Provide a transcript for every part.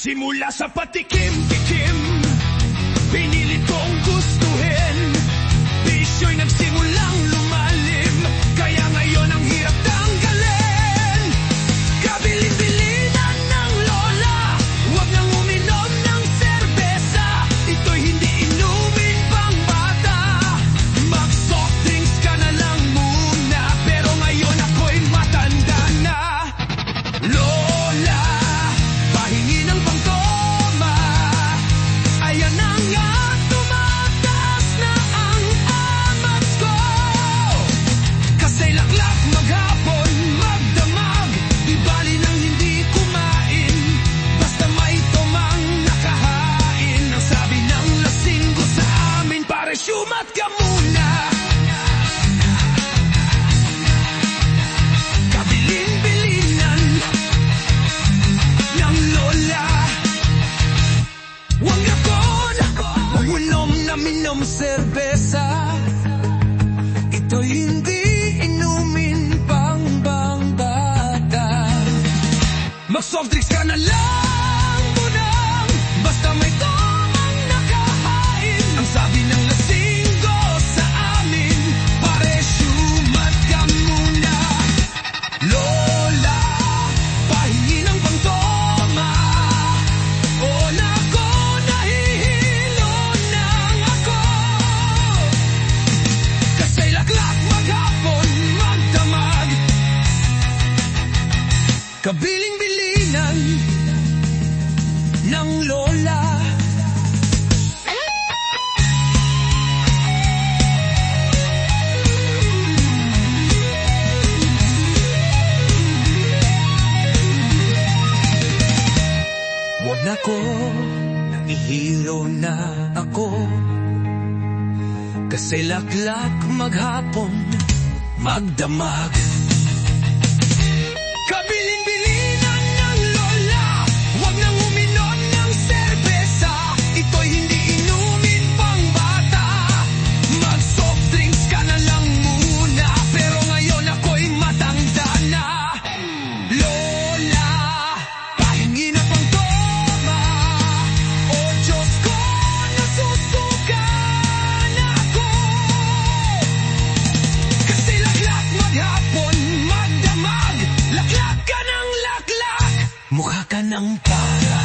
Simula sa patikim-tikim, pinilit kong gustuhin. Bisyo'y nagsimulang lumalim, kaya ngayon ang hirap tanggalin. Kabilin-bilinan ng lola, huwag nang uminom ng serbesa. Ito'y hindi inumin pang bata. Mag-soft drinks ka na lang muna, pero ngayon ako'y matanda na. Lola, pahingi ng pangtoma. Ayan na nga, tumataas na ang amas ko. Kasi laklak maghapon, magdamag, di bali nang hindi kumain. Basta may tomang nakahain. Ang sabi ng lasinggo sa amin, pare syumat ka muna. Kabilin-bilinan ng lola. Huwag ako uminom na minom serbesa. Ito'y hindi inumin pang bang bata. Mag-soft drinks ka na lang munang, basta may tomang nakahain. Ang sabi ng lasinggo sa amin, pare syumat ka muna. Lola, pahingi ng pangtoma. O nako, nahihilo nang ako. Kasi laklak maghapon, magdamag, kabiling-bilinan ng lola. Huwag na ko, nangihilo na ako. Kasi laklak maghapon, magdamag, kabilin-bilinan ng lola. Huwag nang uminom ng serbesa. Ito'y hindi inumin pang bata. Mag-soft drinks ka na lang muna, pero ngayon ako'y matanda na. Lola, pahingi na pang toma. O Diyos ko, nasusuka na ako. Kasi laklak maghapon, magdamag, laklak ka ng laklak, mukha ka ng para.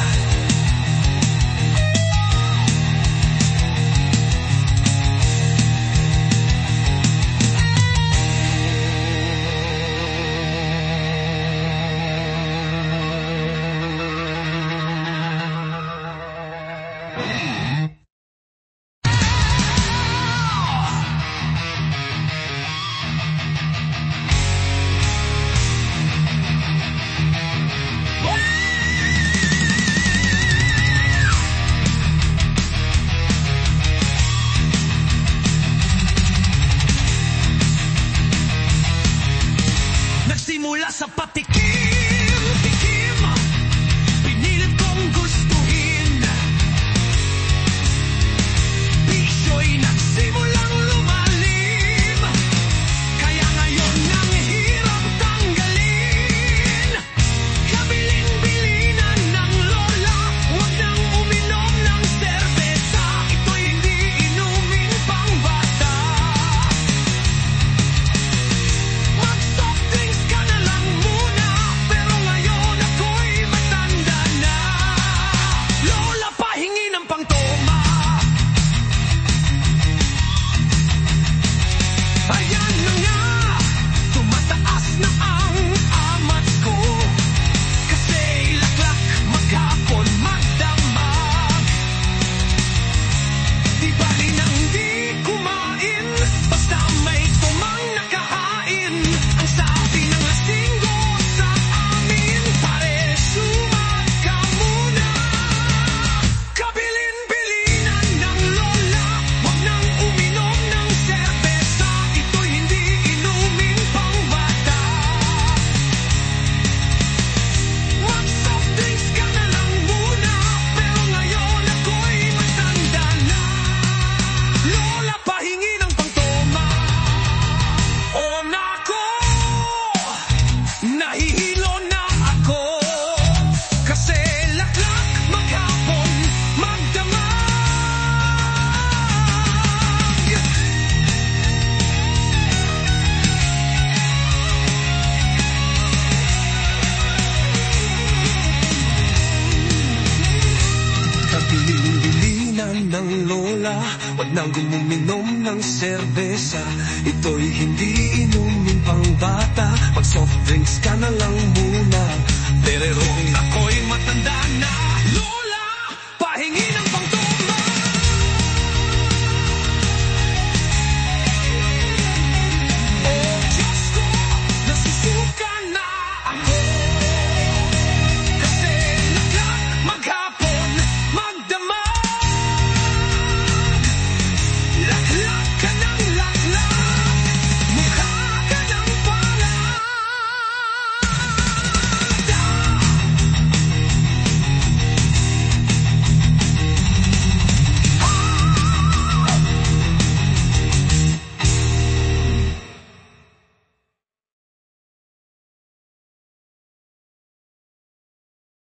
Wag nang guminom ng serbesa, ito'y hindi inumin pang bata. Pag soft drinks ka na lang muna, pero kung ako'y matanda na,